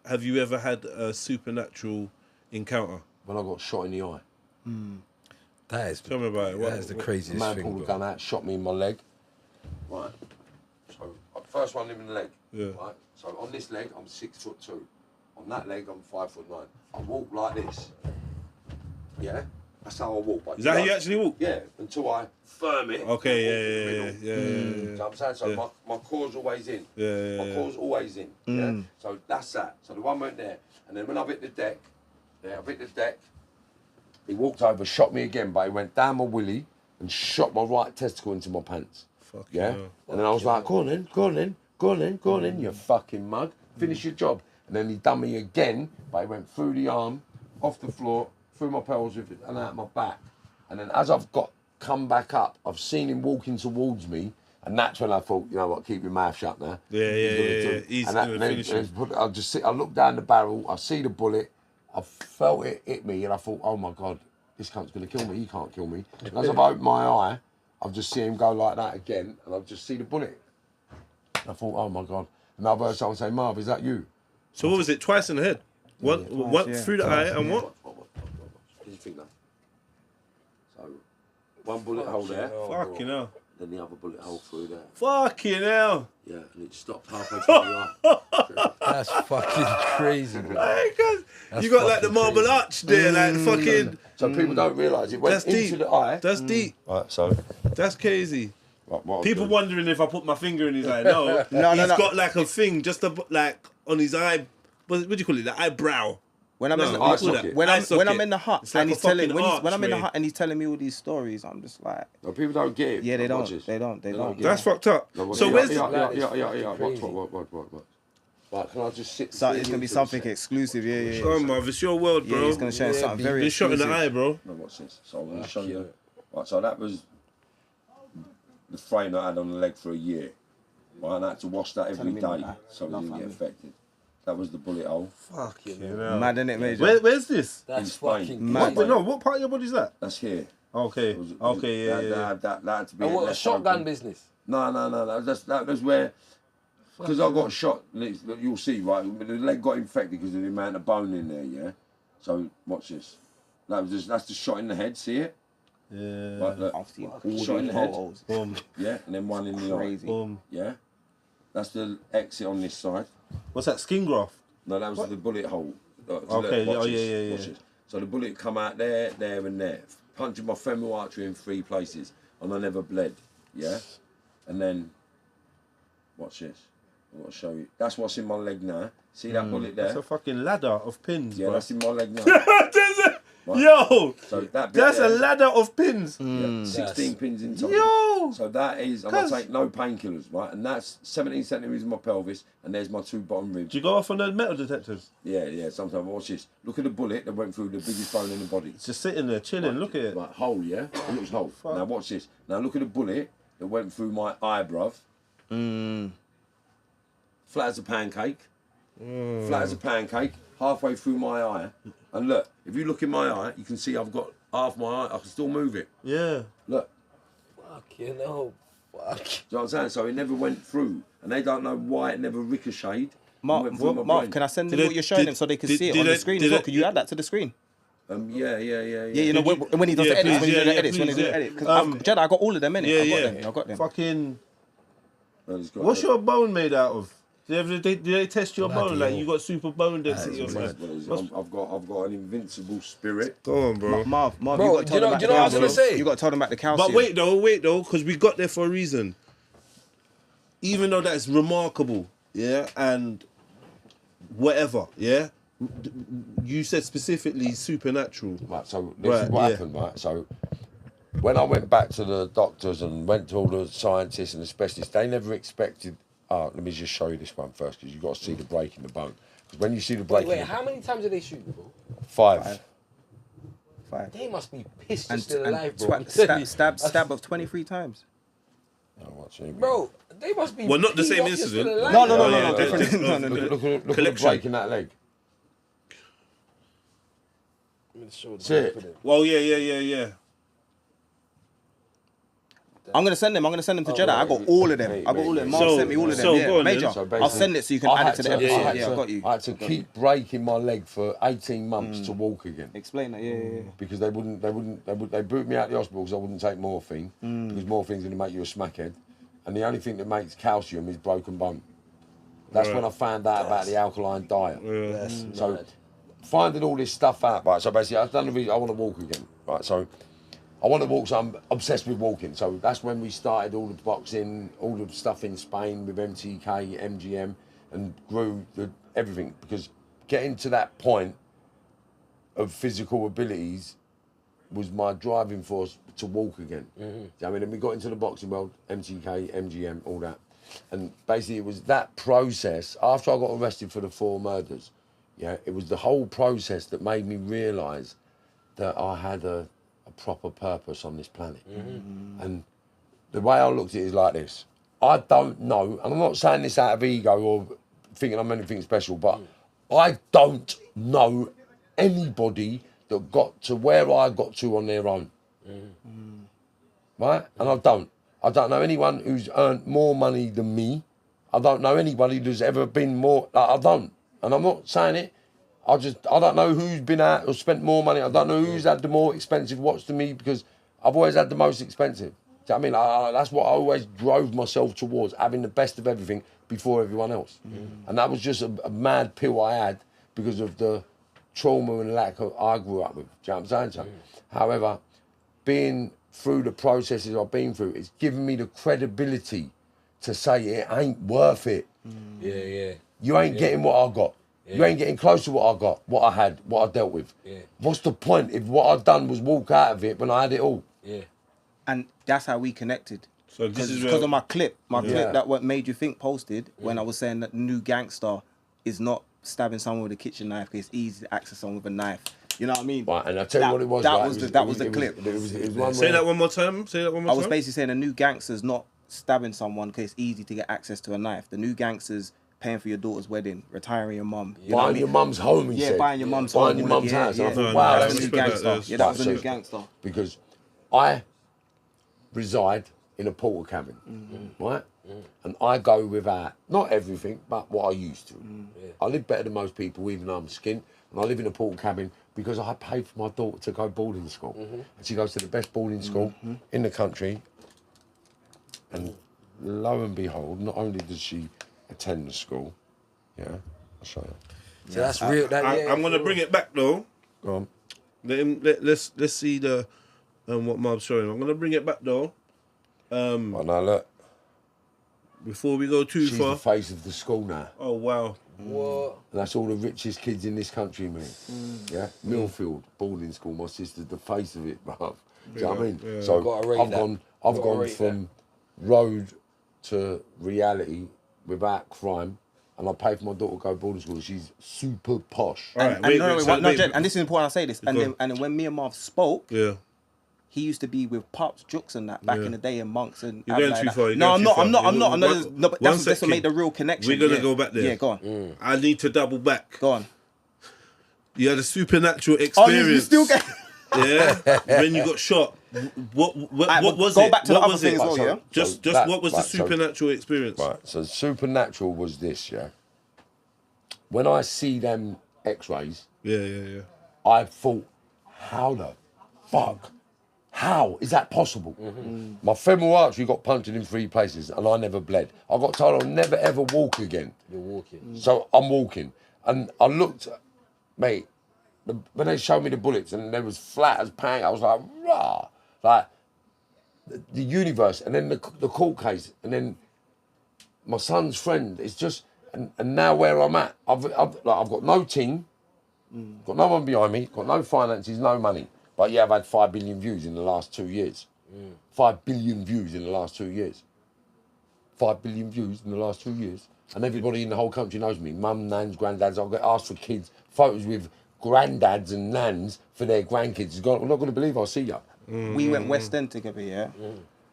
Have you ever had a supernatural encounter? When I got shot in the eye. That is. Tell me about it. That is the craziest A man thing. pulled a gun out, shot me in my leg. Right. So first one in the leg. Yeah. Right. So on this leg, I'm 6'2". On that leg, I'm 5'9". I walk like this. Yeah. That's how I walk. Is that how you actually walk? Yeah. Until I firm it. Okay. Yeah. You know what I'm saying? So my core's always in. My core's always in. Yeah. So that's that. So the one went there, and then when I hit the deck, he walked over, shot me again, but he went down my willy and shot my right testicle into my pants. Fuck yeah. hell. And then I was like, go on in, you fucking mug. Finish your job. And then he done me again, but he went through the arm, off the floor, through my pelvis and out my back. And then as I've come back up, I've seen him walking towards me, and that's when I thought, you know what, keep your mouth shut now. Yeah. He's gonna finish him. I looked down the barrel, I see the bullet, I felt it hit me, and I thought, oh my God, this cunt's gonna kill me, he can't kill me. And as I've opened my eye, I've just seen him go like that again, and I've just seen the bullet. And I thought, oh my God. And I've heard someone say, Marv, is that you? So what was it? Twice in the head? One through the eye and what? What do you think that? So, one bullet hole there. Fucking hell. Then the other bullet hole through there. Fucking hell. Yeah, and it stopped halfway through the eye. That's fucking crazy, bro. You got like the marble arch there, like fucking... So people don't realise it went That's into deep. the eye. That's deep. Right, so... That's crazy. What People wondering if I put my finger in his eye. No, he's got like a thing just like on his eye. What do you call it? The eyebrow. When I'm in the eye socket. when I'm in the hut It's like and a he's telling fucking arch, when I'm in the mate. hut and he's telling me all these stories, I'm just like, No, people don't get it. yeah, they Watch don't, this. they don't. get That's it. fucked up. No, So yeah, where's yeah, the... What? Right, can I just sit? so it's gonna be something exclusive. Yeah. Come on, Marv, it's your world, bro. Yeah, he's gonna show us something very Been shot in the exclusive. eye, bro. No, watch this. So I'm going to show you. Right, so that was the frame I had on the leg for a year. Right, and I had to wash that every day so it didn't get affected. That was the bullet hole. Fucking Mad, innit, Major? Where's this? That's Spain. fucking Mad. crazy. No, what part of your body is that? That's here. Okay. Yeah. That had to be. And what, a left shotgun open. business? No. That was where. Because I got shot, you'll see, right? The leg got infected because of the amount of bone in there, yeah? So, watch this. That's the shot in the head, see it? Yeah. Right, look. I've seen all Shot in these the head. photos. Boom. Yeah, and then one in the eye. Crazy. Boom. Yeah? That's the exit on this side. What's that? Skin graft? No, that was the bullet hole. Okay, Watch oh, this, yeah. watch this. So the bullet come out there, and there. Punctured my femoral artery in 3 places, and I never bled, yeah? And then, watch this. I want to show you. That's what's in my leg now. See that bullet there? That's a fucking ladder of pins, Yeah, bro. that's in my leg now. Right. Yo! So that bit That's there, a ladder of pins. yeah, 16 pins in total. Yo! So that is, I'm going to take no painkillers, right? And that's 17 centimetres in my pelvis, and there's my 2 bottom ribs. Do you go off on those metal detectors? Yeah, sometimes. Watch this. Look at the bullet that went through the biggest bone in the body. It's just sitting there chilling. Look at it. Right, hole, yeah? It looks whole. Fuck. Now watch this. Now look at the bullet that went through my eye, bruv. Flat as a pancake. Flat as a pancake. Halfway through my eye. And look, if you look in my eye, you can see I've got half my eye. I can still move it. Yeah. Look. Fucking hell. Fuck. Do you know what I'm saying? So it never went through. And they don't know why it never ricocheted. Mark, can I send them what you're showing them so they can see it on the screen as well? Can you add that to the screen? Yeah. Yeah, you know, when he does the please, edits, when he does the yeah, edits, when he please, does the yeah. edits. Because Jedi, I got all of them in it. Yeah. I got them. Fucking... What's your bone made out of? Do they test your bone? Like, you got super bone density or something? I've got an invincible spirit. Go on, bro. Marv, Bro, you got to do you know tell them what I was gonna say? You got to tell them about the calcium. But wait though, because we got there for a reason. Even though that's remarkable, yeah, and whatever, yeah, you said specifically supernatural. Right, so this is what happened, right? So when I went back to the doctors and went to all the scientists and the specialists, they never expected. Let me just show you this one first, because you've got to see the break in the bone. Because when you see the break, Wait, how many times did they shoot you, bro? 5. They must be pissed And, just still alive, bro. stab of 23 times. Bro, they must be. Well, not the peed same off you're still incident. alive. No, different. Look at the Collection. break in that leg. I'm gonna show See it? them. Well, yeah. I'm gonna send them to Jedi. I got all of them. I got all of them. Marv sent me all of them. So Yeah, go on major. then. So I'll basically, send it so you can I add had it to the to- episode. Yeah, I got you. I had to keep breaking my leg for 18 months to walk again. Explain that. Yeah. Because they boot me out the hospital because I wouldn't take morphine, because morphine's going to make you a smackhead, and the only thing that makes calcium is broken bone. That's when I found out about the alkaline diet. So finding all this stuff out, right? So basically, I've done the reason I want to walk again, right? So I want to walk, so I'm obsessed with walking. So that's when we started all the boxing, all the stuff in Spain with MTK, MGM, and grew everything, because getting to that point of physical abilities was my driving force to walk again. I mean, and we got into the boxing world, MTK, MGM, all that. And basically it was that process, after I got arrested for the 4 murders, it was the whole process that made me realise that I had a proper purpose on this planet. And the way I looked at it is like this. I don't know, and I'm not saying this out of ego or thinking I'm anything special, but I don't know anybody that got to where I got to on their own. Right? And I don't know anyone who's earned more money than me. I don't know anybody who's ever been more, I don't. And I'm not saying it. I don't know who's been out or spent more money. I don't know who's had the more expensive watch than me, because I've always had the most expensive. Do you know what I mean? That's what I always drove myself towards, having the best of everything before everyone else. And that was just a mad pill I had because of the trauma and lack of I grew up with. Do you know what I'm saying? However, being through the processes I've been through, it's given me the credibility to say it ain't worth it. You ain't getting what I got. You ain't getting close to what I got, what I had, what I dealt with. What's the point if what I'd done was walk out of it when I had it all? And that's how we connected. So this is because of my clip Yeah. that What Made You Think posted when I was saying that the new gangster is not stabbing someone with a kitchen knife because it's easy to access someone with a knife. You know what I mean? Right, and I'll tell you what it was. That was the clip. It was one Say where- that one more time. I was basically saying a new gangster's not stabbing someone because it's easy to get access to a knife. The new gangster's paying for your daughter's wedding, retiring your mum. You know what I Buying mean? your mum's home, he said. Buying your mum's Buying home. your mum's house. And I thought, No, wow, that's that's the new respect gangster. that. Yeah, that was the Right, new so- gangster. Because I reside in a porter cabin, right? And I go without, not everything, but what I used to. I live better than most people, even though I'm skint. And I live in a porter cabin because I paid for my daughter to go boarding school. And she goes to the best boarding school in the country. And lo and behold, not only does she attend the school, I'll show you. So that's real. I'm gonna bring it back though. Go on. Let's see the what Marv's showing. I'm gonna bring it back though. Oh, no, look. Before we go too She's far. the face of the school now. Oh wow. What? And that's all the richest kids in this country, mate. Yeah, Millfield boarding school. My sister's the face of it, bruv. Do you know what I mean? Yeah. So Gotta rate I've that. gone Gotta rate from road to reality without crime, and I pay for my daughter to go boarding school. She's super posh. All right, And wait, Jen, and this is important I say this. And then when me and Marv spoke, Yeah. he used to be with Pops, Jux and that back in the day, and Monks and. You're going like too that. far. No, I'm not. I'm not. I'm not. One- No, but one that's to second. make the real connection. We're gonna Yeah. go back there. Yeah, go on. I need to double back. Go on. You had a supernatural Oh, experience. you still get. Yeah. When you got shot. What was go it? back to what the was other it? thing as well, yeah? Just that- what was right, the so- supernatural experience? Right, so supernatural was this, yeah? When I see them x-rays, Yeah. I thought, how the fuck? How is that possible? My femoral artery got punctured in 3 places and I never bled. I got told I'll never ever walk again. You're walking. So I'm walking. And I looked, mate, when they showed me the bullets and they was flat as pan, I was like, rah! Like, the universe, and then the court case, and then my son's friend. It's just, and now where I'm at, I've got no team, got no one behind me, got no finances, no money. But yeah, I've had 5 billion views in the last 2 years. 5 billion views in the last 2 years. 5 billion views in the last 2 years. And everybody in the whole country knows me. Mum, nans, granddads. I'll get asked for kids, photos with granddads and nans for their grandkids. I'm not going to believe I see you. We went West End together, yeah.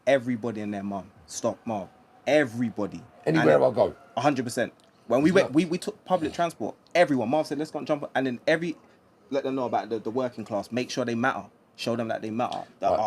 Everybody and their mum, stock Marv. Everybody. Anywhere I go. 100%. When we went, we took public transport. Everyone. Marv said, "Let's go and jump." And then let them know about the working class. Make sure they matter. Show them that they matter. That Right.